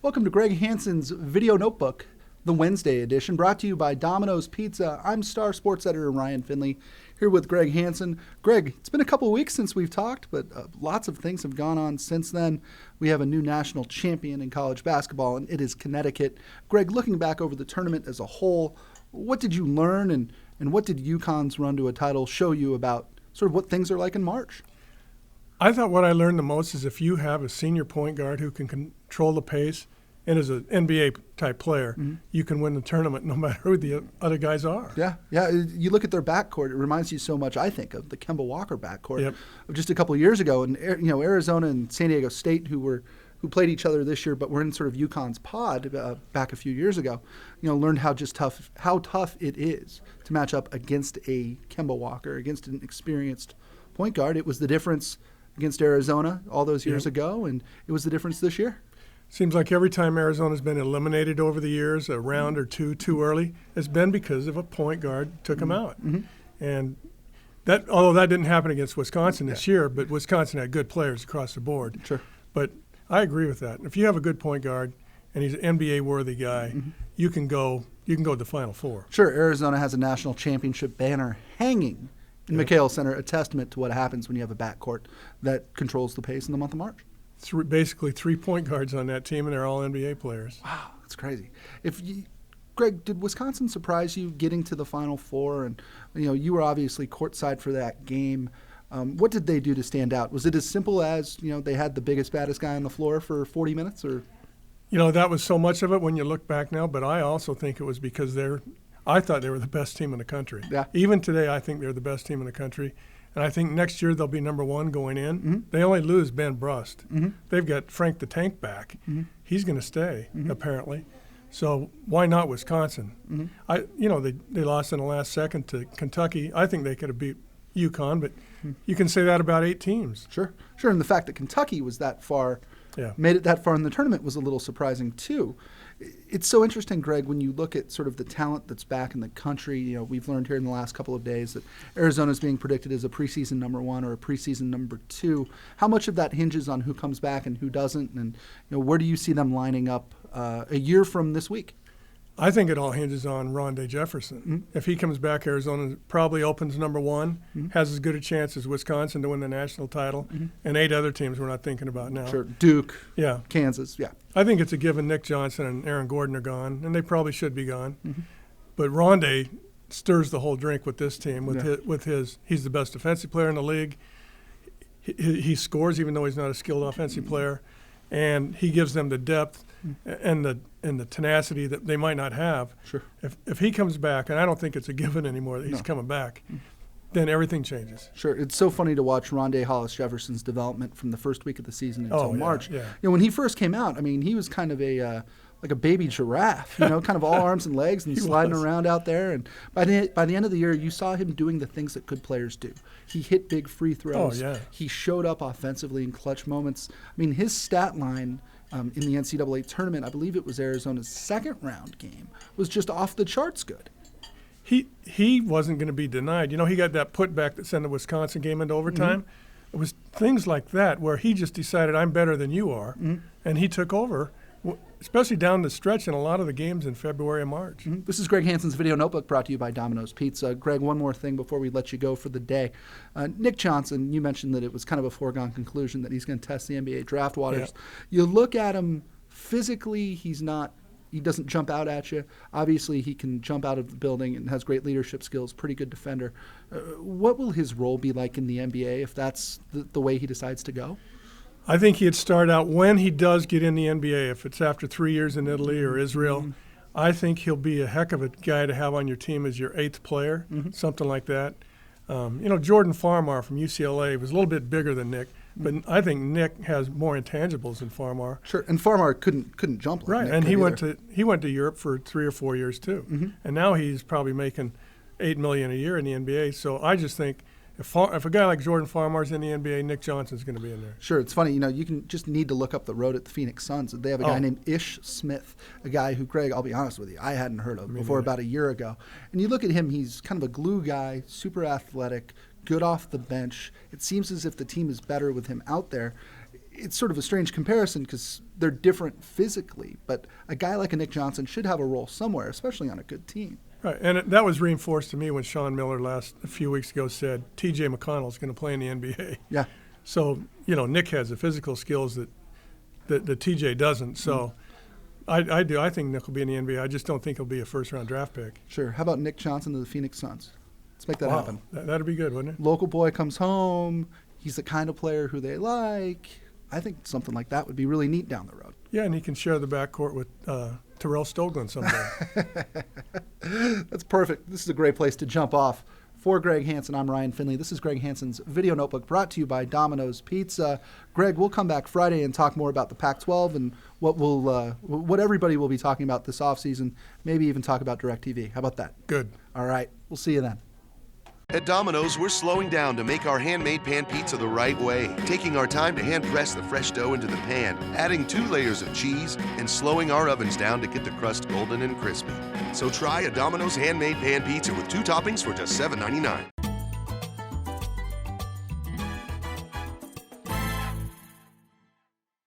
Welcome to Greg Hansen's Video Notebook, the Wednesday edition, brought to you by Domino's Pizza. I'm Star Sports Editor Ryan Finley, here with Greg Hansen. Greg, it's been a couple of weeks since we've talked, but lots of things have gone on since then. We have a new national champion in college basketball, and it is Connecticut. Greg, looking back over the tournament as a whole, what did you learn, and what did UConn's run to a title show you about sort of what things are like in March? I thought what I learned the most is if you have a senior point guard who can control the pace and is an NBA-type player, you can win the tournament no matter who the other guys are. Yeah. You look at their backcourt, it reminds you so much, I think, of the Kemba Walker backcourt of just a couple of years ago. And Arizona and San Diego State, who played each other this year, but were in sort of UConn's pod back a few years ago, learned how tough it is to match up against a Kemba Walker, against an experienced point guard. It was the difference against Arizona all those years ago, and it was the difference this year. Seems like every time Arizona's been eliminated over the years, a round or two too early, it's been because of a point guard took them out. And that, although that didn't happen against Wisconsin this year, but Wisconsin had good players across the board. Sure. But I agree with that. If you have a good point guard and he's an NBA-worthy guy, you can go to the Final Four. Sure. Arizona has a national championship banner hanging in McHale Center, a testament to what happens when you have a backcourt that controls the pace in the month of March. Basically 3 point guards on that team, and they're all NBA players. Wow, that's crazy. Greg, did Wisconsin surprise you getting to the Final Four? And you were obviously courtside for that game. What did they do to stand out? Was it as simple as they had the biggest, baddest guy on the floor for 40 minutes, or? That was so much of it when you look back now. But I also think it was because I thought they were the best team in the country. Yeah. Even today, I think they're the best team in the country. And I think next year they'll be number one going in. They only lose Ben Brust. They've got Frank the Tank back. He's going to stay, apparently. So why not Wisconsin? They lost in the last second to Kentucky. I think they could have beat UConn, but you can say that about 8 teams. Sure. And the fact that Kentucky was that far, made it that far in the tournament was a little surprising too. It's so interesting, Greg, when you look at sort of the talent that's back in the country. We've learned here in the last couple of days that Arizona is being predicted as a preseason number 1 or a preseason number 2. How much of that hinges on who comes back and who doesn't? And where do you see them lining up a year from this week? I think it all hinges on Rondé Jefferson. If he comes back, Arizona probably opens number 1, has as good a chance as Wisconsin to win the national title, and 8 other teams we're not thinking about now. Sure, Duke, Kansas, I think it's a given Nick Johnson and Aaron Gordon are gone, and they probably should be gone. But Rondé stirs the whole drink with this team. He's the best defensive player in the league. He scores even though he's not a skilled offensive player, and he gives them the depth and the tenacity that they might not have. Sure. If he comes back, and I don't think it's a given anymore that he's coming back, then everything changes. Sure. It's so funny to watch Rondé Hollis Jefferson's development from the first week of the season until March. When he first came out, he was kind of like a baby giraffe, kind of all arms and legs and sliding around out there. And by the end of the year, you saw him doing the things that good players do. He hit big free throws. He showed up offensively in clutch moments. His stat line in the NCAA tournament, I believe it was Arizona's second round game, was just off the charts good. He wasn't going to be denied. He got that putback that sent the Wisconsin game into overtime. It was things like that where he just decided, I'm better than you are, and he took over, especially down the stretch in a lot of the games in February and March. This is Greg Hansen's Video Notebook, brought to you by Domino's Pizza. Greg, one more thing before we let you go for the day. Nick Johnson, you mentioned that it was kind of a foregone conclusion that he's going to test the NBA draft waters. You look at him physically, he doesn't jump out at you. Obviously, he can jump out of the building and has great leadership skills, pretty good defender. What will his role be like in the NBA if that's the way he decides to go? I think he'd start out when he does get in the NBA, if it's after 3 years in Italy or Israel, I think he'll be a heck of a guy to have on your team as your 8th player, something like that. Jordan Farmar from UCLA was a little bit bigger than Nick, but I think Nick has more intangibles than Farmar. Sure, and Farmar couldn't jump like Nick. And he went to Europe for 3 or 4 years too, and now he's probably making $8 million a year in the NBA. So I just think if a guy like Jordan Farmar's in the NBA, Nick Johnson's going to be in there. Sure, it's funny. You can just need to look up the road at the Phoenix Suns. They have a guy named Ish Smith, a guy who, Greg, I'll be honest with you, I hadn't heard of before about a year ago. And you look at him, he's kind of a glue guy, super athletic, good off the bench. It seems as if the team is better with him out there. it's sort of a strange comparison because they're different physically, but a guy like a Nick Johnson should have a role somewhere, especially on a good team. Right, and that was reinforced to me when Sean Miller a few weeks ago said T.J. McConnell is going to play in the NBA. Yeah. So, Nick has the physical skills that T.J. doesn't. So I do. I think Nick will be in the NBA. I just don't think he'll be a first-round draft pick. Sure. How about Nick Johnson to the Phoenix Suns? Let's make that happen. That'd be good, wouldn't it? Local boy comes home. He's the kind of player who they like. I think something like that would be really neat down the road. Yeah, and he can share the backcourt with Terrell Stoglin someday. That's perfect. This is a great place to jump off. For Greg Hansen, I'm Ryan Finley. This is Greg Hansen's Video Notebook, brought to you by Domino's Pizza. Greg, we'll come back Friday and talk more about the Pac-12 and what everybody will be talking about this offseason, maybe even talk about DirecTV. How about that? Good. All right. We'll see you then. At Domino's, we're slowing down to make our handmade pan pizza the right way, taking our time to hand press the fresh dough into the pan, adding 2 layers of cheese, and slowing our ovens down to get the crust golden and crispy. So try a Domino's handmade pan pizza with 2 toppings for just $7.99.